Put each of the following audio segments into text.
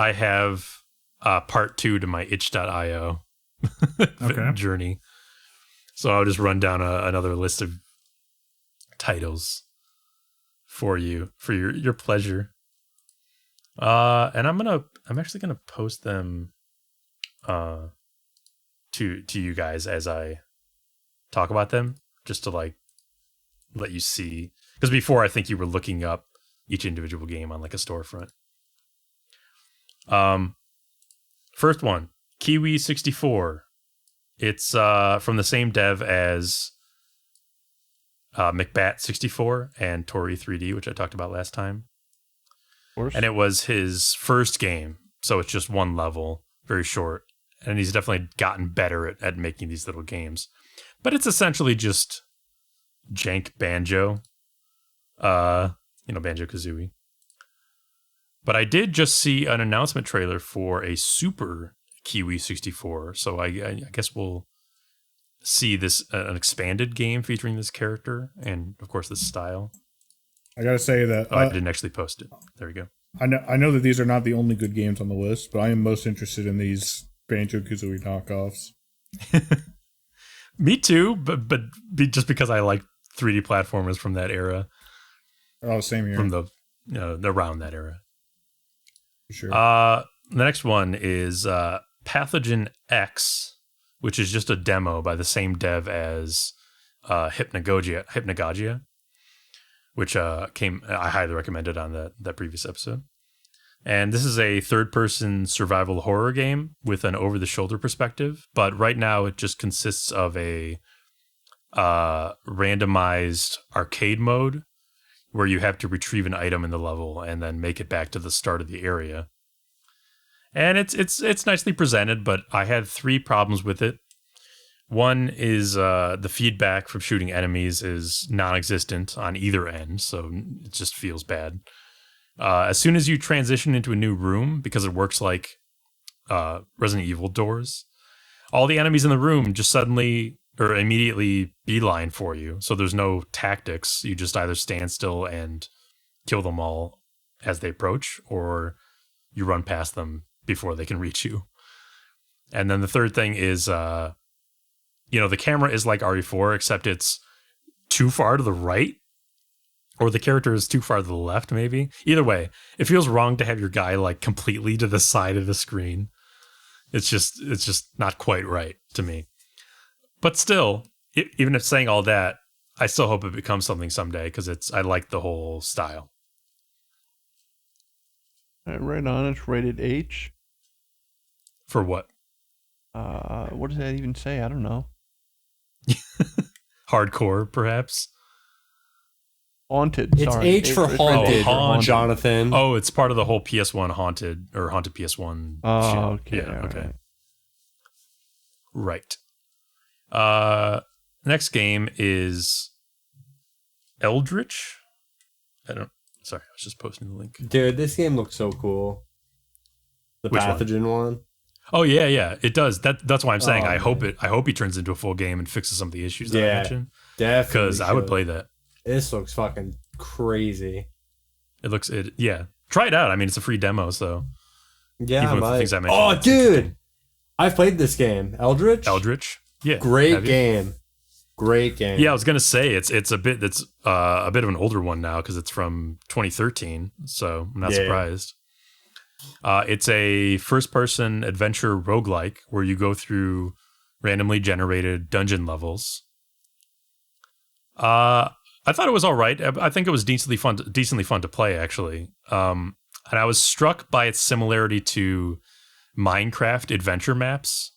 I have part 2 to my itch.io journey. So I'll just run down another list of titles for you for your pleasure. And I'm actually gonna post them to you guys as I talk about them, just to like let you see, because before I think you were looking up each individual game on like a storefront. First one, Kiwi 64. It's from the same dev as McBat 64 and Tori 3D, which I talked about last time. Of course. And it was his first game, so it's just one level, very short. And he's definitely gotten better at making these little games. But it's essentially just jank Banjo. Banjo-Kazooie. But I did just see an announcement trailer for a Super Kiwi 64, so I guess we'll see this an expanded game featuring this character and, of course, this style. I gotta say that I didn't actually post it. There we go. I know that these are not the only good games on the list, but I am most interested in these Banjo-Kazooie knockoffs. Me too, but just because I like 3D platformers from that era. Oh, same here. From the around that era. Sure. The next one is Pathogen X, which is just a demo by the same dev as Hypnagogia, which I highly recommended on that previous episode. And this is a third-person survival horror game with an over-the-shoulder perspective, but right now it just consists of a randomized arcade mode where you have to retrieve an item in the level and then make it back to the start of the area. And it's nicely presented, but I had 3 problems with it. One is the feedback from shooting enemies is non-existent on either end, so it just feels bad. As soon as you transition into a new room, because it works like Resident Evil doors, all the enemies in the room just suddenly or immediately beeline for you. So there's no tactics. You just either stand still and kill them all as they approach, or you run past them before they can reach you. And then the third thing is, the camera is like RE4, except it's too far to the right, or the character is too far to the left, maybe. Either way, it feels wrong to have your guy like completely to the side of the screen. It's just not quite right to me. But still, even if saying all that, I still hope it becomes something someday, because I like the whole style. Right on, it's rated H. For what? What does that even say? I don't know. Hardcore, perhaps? Haunted. It's sorry. H for haunted, Haunted. Jonathan. Oh, it's part of the whole PS1 Haunted, or Haunted PS1 Oh, shit. okay. Yeah, okay. Right. Right. Next game is Eldritch. Sorry, I was just posting the link. Dude, this game looks so cool. The Which pathogen one? Oh yeah, it does. That's why I'm saying I man. hope he turns into a full game and fixes some of the issues that I Yeah, mentioned. definitely. Because I would play that. This looks fucking crazy. Yeah. Try it out. I mean, it's a free demo, so Yeah, even with the things I mentioned. Oh, it's interesting. dude! I've played this game. Eldritch? Yeah. Great Have you? game. Great game. Yeah, I was gonna say it's a bit of an older one now because it's from 2013, so I'm not surprised. It's a first-person adventure roguelike where you go through randomly generated dungeon levels. I thought it was all right. I think it was decently fun to play, actually. And I was struck by its similarity to Minecraft adventure maps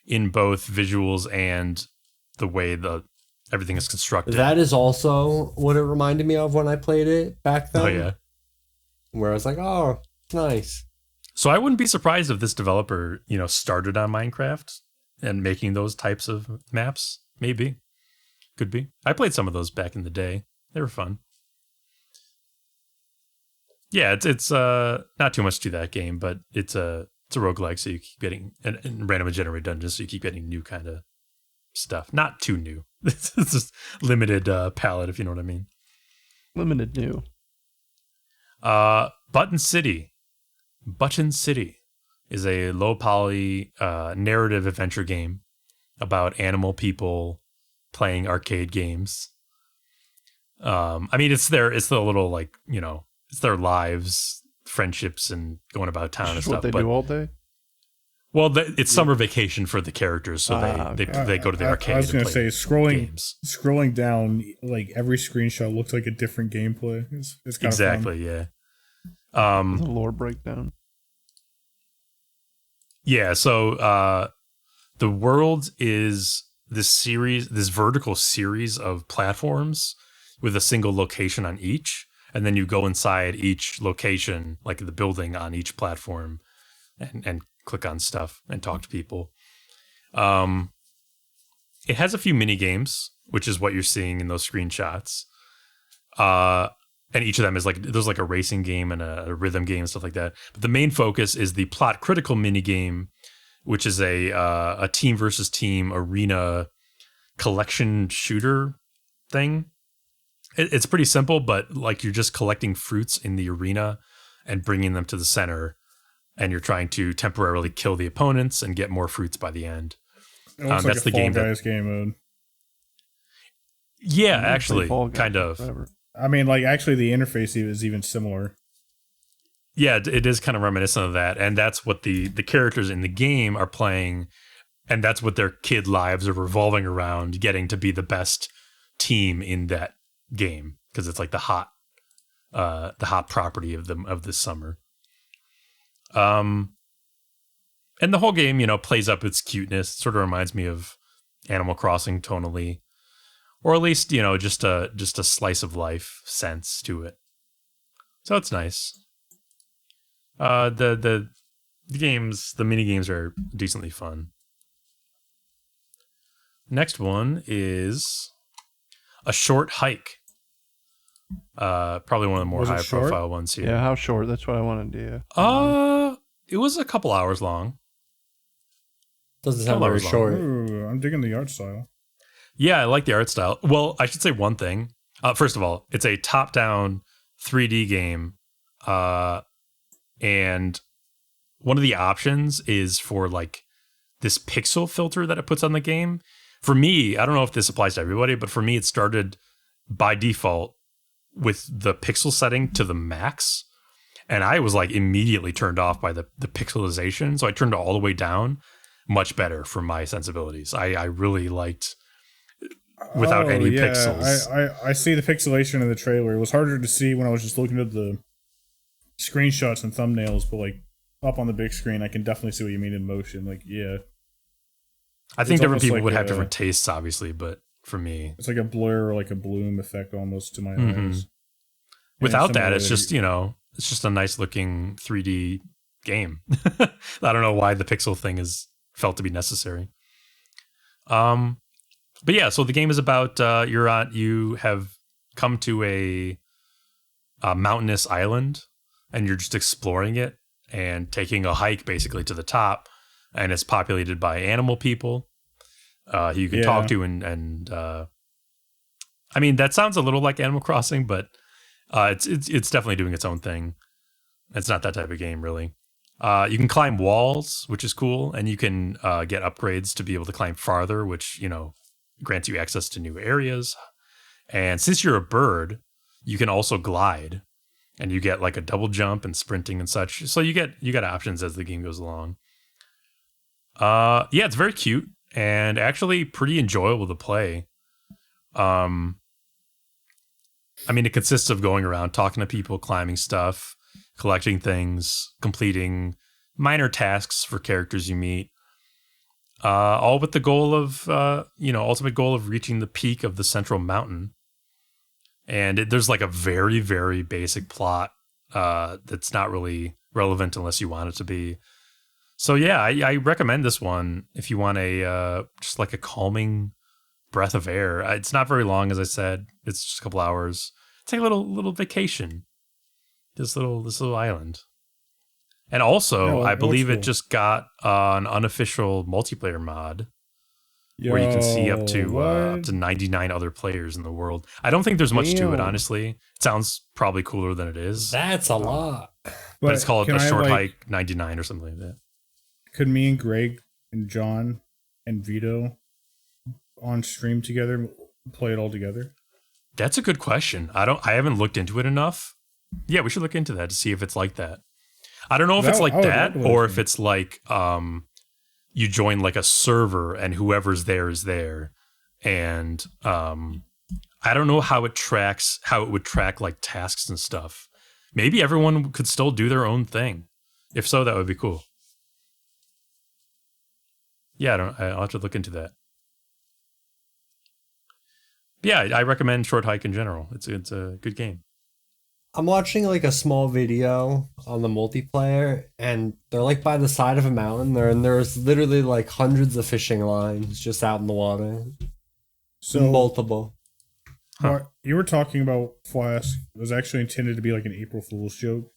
in both visuals and the way everything is constructed. That is also what it reminded me of when I played it back then. Oh yeah. Where I was like, oh, it's nice. So I wouldn't be surprised if this developer, started on Minecraft and making those types of maps. Maybe. Could be. I played some of those back in the day. They were fun. Yeah, it's not too much to that game, but it's a roguelike, so you keep getting and randomly generated dungeons, so you keep getting new kind of stuff. Not too new. It's just limited palette, if you know what I mean. Limited new. Button City. Button City is a low poly narrative adventure game about animal people playing arcade games. I mean, it's the little like, it's their lives, friendships, and going about town and This is stuff. what they but do all day. well, it's summer vacation for the characters, so they go to the arcade. I was going to say, games. scrolling down, like every screenshot looks like a different gameplay. It's kind of Exactly, yeah. The lore breakdown. Yeah, so the world is this vertical series of platforms with a single location on each, and then you go inside each location, like the building on each platform, and click on stuff and talk to people. It has a few mini games, which is what you're seeing in those screenshots. And each of them is like, there's like a racing game and a rhythm game and stuff like that. But the main focus is the plot critical mini game, which is a team versus team arena collection shooter thing. It's pretty simple, but like you're just collecting fruits in the arena and bringing them to the center, and you're trying to temporarily kill the opponents and get more fruits by the end. It looks that's like the a Fall game Guys game mode. Yeah, I didn't play actually, Fall Guys kind of. forever. I mean, like actually, the interface is even similar. Yeah, it is kind of reminiscent of that, and that's what the characters in the game are playing, and that's what their kid lives are revolving around, getting to be the best team in that game, because it's like the hot property of this summer. And the whole game, plays up its cuteness. It sort of reminds me of Animal Crossing tonally, or at least just a slice of life sense to it. So it's nice. The games, the mini games are decently fun. Next one is A Short Hike. Probably one of the more Was it high short? profile ones here. Yeah, how short? That's what I wanted to do. It was a couple hours long. Doesn't sound Couple very hours long. short. Ooh, I'm digging the art style. Yeah, I like the art style. Well, I should say one thing. First of all, it's a top-down 3D game, and one of the options is for like this pixel filter that it puts on the game. For me, I don't know if this applies to everybody, but for me, it started by default with the pixel setting to the max, and I was like immediately turned off by the pixelization. So I turned it all the way down. Much better for my sensibilities. I really liked without any pixels. I see the pixelation in the trailer. It was harder to see when I was just looking at the screenshots and thumbnails, but like up on the big screen, I can definitely see what you mean in motion. Like, yeah. I think It's different almost people like would have different tastes, obviously, but for me, It's like a blur or like a bloom effect almost to my Mhm. eyes. without similar that, it's to- just it's just a nice looking 3D game. I don't know why the pixel thing is felt to be necessary. But yeah, so the game is about you have come to a mountainous island, and you're just exploring it and taking a hike basically to the top, and it's populated by animal people who you can talk to, and I mean that sounds a little like Animal Crossing, but it's definitely doing its own thing. It's not that type of game, really. You can climb walls, which is cool, and you can get upgrades to be able to climb farther, which grants you access to new areas. And since you're a bird, you can also glide, and you get like a double jump and sprinting and such. So you get options as the game goes along. Yeah, it's very cute and actually pretty enjoyable to play. I mean, it consists of going around talking to people, climbing stuff, collecting things, completing minor tasks for characters you meet, all with the goal of, ultimate goal of reaching the peak of the central mountain. And there's like a very, very basic plot that's not really relevant unless you want it to be. So yeah, I recommend this one if you want a just like a calming breath of air. It's not very long, as I said. It's just a couple hours. It's like a little vacation. This little island. And also, I believe it just got an unofficial multiplayer mod where you can see up to 99 other players in the world. I don't think there's much to it, Damn. honestly. It sounds probably cooler than it is. That's a lot. but it's called can A I, Short like, Hike 99 or something like that. Could me and Greg and John and Vito on stream together play it all together? That's a good question. I haven't looked into it enough. Yeah, we should look into that to see if it's like that. I don't know if it's like that or if it's like you join like a server and whoever's there is there. And I don't know how it would track like tasks and stuff. Maybe everyone could still do their own thing. If so, that would be cool. Yeah, I'll have to look into that. Yeah, I recommend Short Hike in general. It's a good game. I'm watching like a small video on the multiplayer, and they're like by the side of a mountain there, and there's literally like hundreds of fishing lines just out in the water. So multiple. You were talking about Flask. It was actually intended to be like an April Fool's joke,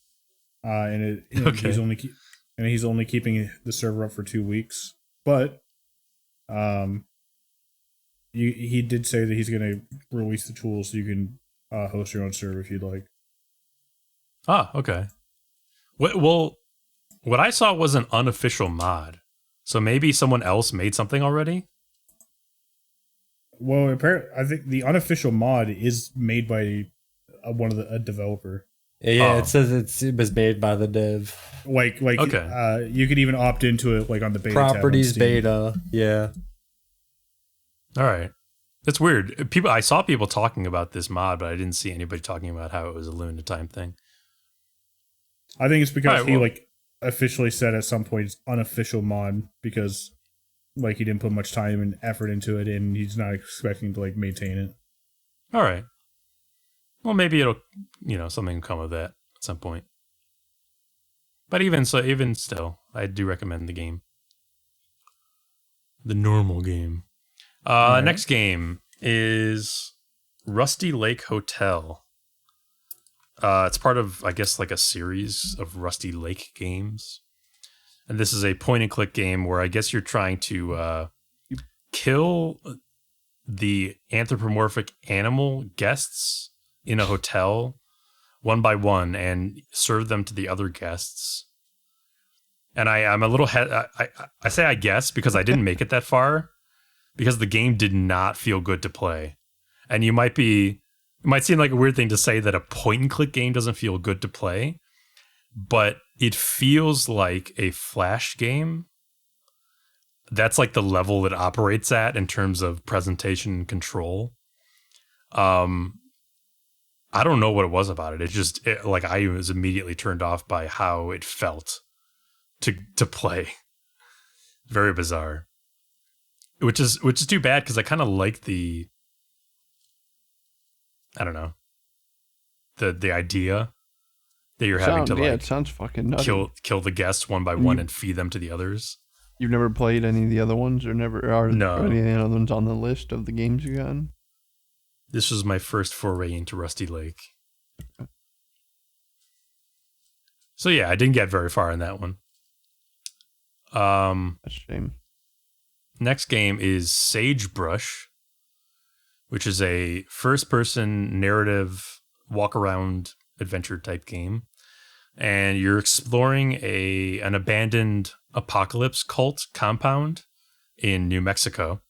and he's only keeping the server up for 2 weeks. But, he did say that he's going to release the tools so you can host your own server if you'd like. Ah, okay. Well, what I saw was an unofficial mod, so maybe someone else made something already. Well, apparently, I think the unofficial mod is made by a developer. Yeah, it says it was made by the dev. Like okay. You could even opt into it like on the beta properties tab on Steam. beta. Yeah. All right. It's weird. I saw people talking about this mod, but I didn't see anybody talking about how it was a Luna time thing. I think it's because he like officially said at some point it's unofficial mod because like he didn't put much time and effort into it, and he's not expecting to like maintain it. All right. Well, maybe it'll, something will come of that at some point. But even still, I do recommend the game. The normal game. Next game is Rusty Lake Hotel. It's part of, I guess, like a series of Rusty Lake games. And this is a point-and-click game where I guess you're trying to kill the anthropomorphic animal guests in a hotel one by one and serve them to the other guests. And I'm a little... I say I guess because I didn't make it that far because the game did not feel good to play. And it might seem like a weird thing to say that a point-and-click game doesn't feel good to play, but it feels like a Flash game. That's like the level it operates at in terms of presentation and control. I don't know what it was about it. It's just like I was immediately turned off by how it felt to play. Very bizarre. Which is too bad because I kind of like the, I don't know, the idea that you're having to it sounds fucking nutty. kill the guests one by one and feed them to the others. You've never played any of the other ones, or never are No. any of the other ones on the list of the games you got? This was my first foray into Rusty Lake. So yeah, I didn't get very far in that one. That's a shame. Next game is Sagebrush, which is a first-person narrative walk-around adventure type game. And you're exploring an abandoned apocalypse cult compound in New Mexico.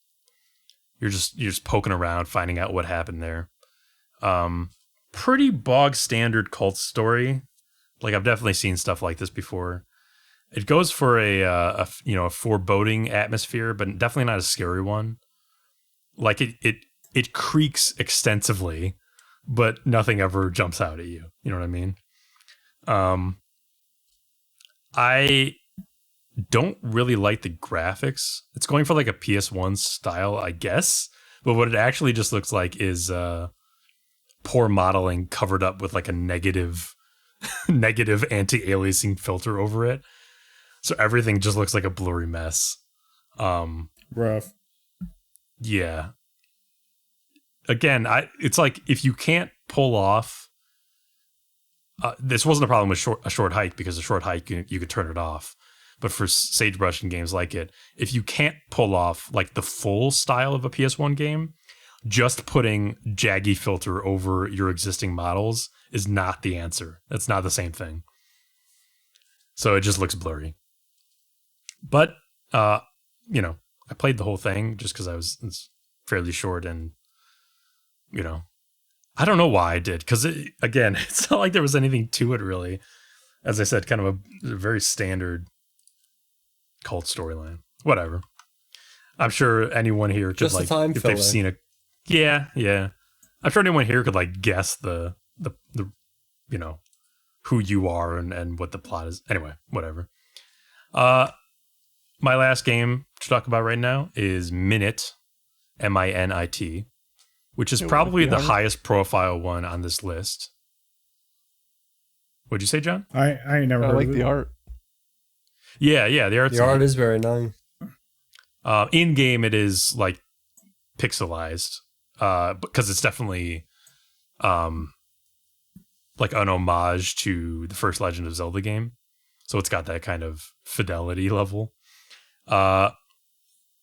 You're just poking around, finding out what happened there. Pretty bog standard cult story. Like I've definitely seen stuff like this before. It goes for a foreboding atmosphere, but definitely not a scary one. Like it creaks extensively, but nothing ever jumps out at you. You know what I mean? I don't really like the graphics. It's going for like a PS1 style, I guess. But what it actually just looks like is poor modeling covered up with like a negative anti-aliasing filter over it. So everything just looks like a blurry mess. Rough. Yeah. Again, it's like if you can't pull off. This wasn't a problem with a short hike because a short hike you could turn it off. But for Sagebrush and games like it, if you can't pull off like the full style of a PS1 game, just putting jaggy filter over your existing models is not the answer. That's not the same thing. So it just looks blurry. But you know, I played the whole thing just because it's fairly short, and you know, I don't know why I did, because again, it's not like there was anything to it really. As I said, kind of a very standard cult storyline. Whatever. I'm sure anyone here could Just a like, time if filler. they've seen it. Yeah. I'm sure anyone here could like guess the you know, who you are and what the plot is. Anyway, whatever. My last game to talk about right now is Minit, MINIT, which is probably the highest profile one on this list. What'd you say, John? I ain't never I heard like of the it. art. Yeah, The art is very nice. in game it is like pixelized, because it's definitely like an homage to the first Legend of Zelda game, so it's got that kind of fidelity level. I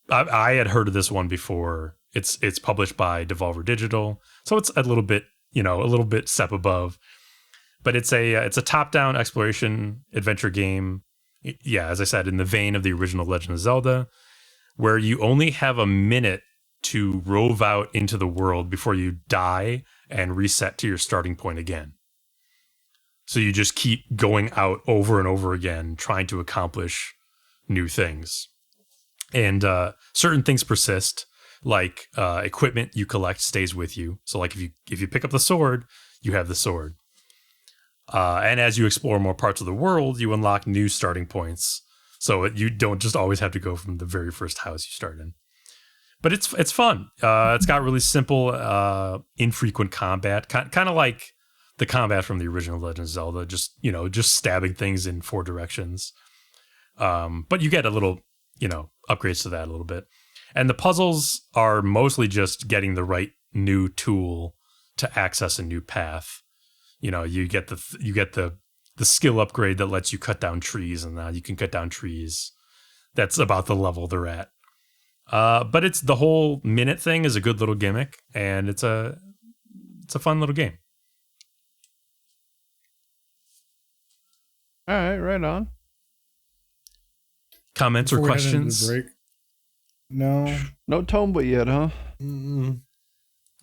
had heard of this one before. It's published by Devolver Digital, so it's a little bit step above. But it's a top-down exploration adventure game. Yeah, as I said, in the vein of the original Legend of Zelda, where you only have a minute to rove out into the world before you die and reset to your starting point again. So you just keep going out over and over again, trying to accomplish new things. And certain things persist, like equipment you collect stays with you. So like if you pick up the sword, you have the sword. And as you explore more parts of the world, you unlock new starting points. So you don't just always have to go from the very first house you start in. But it's fun. It's got really simple, infrequent combat, kind of like the combat from the original Legend of Zelda. Just stabbing things in 4 directions. But you get a little, upgrades to that a little bit. And the puzzles are mostly just getting the right new tool to access a new path. You get the skill upgrade that lets you cut down trees, and now you can cut down trees. That's about the level they're at. But it's the whole minute thing is a good little gimmick, and it's a fun little game. All right, right on. Comments Before or we head into the questions? break. No. No Tomba yet, huh?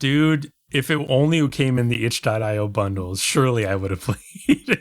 Dude, if it only came in the itch.io bundles, surely I would have played it.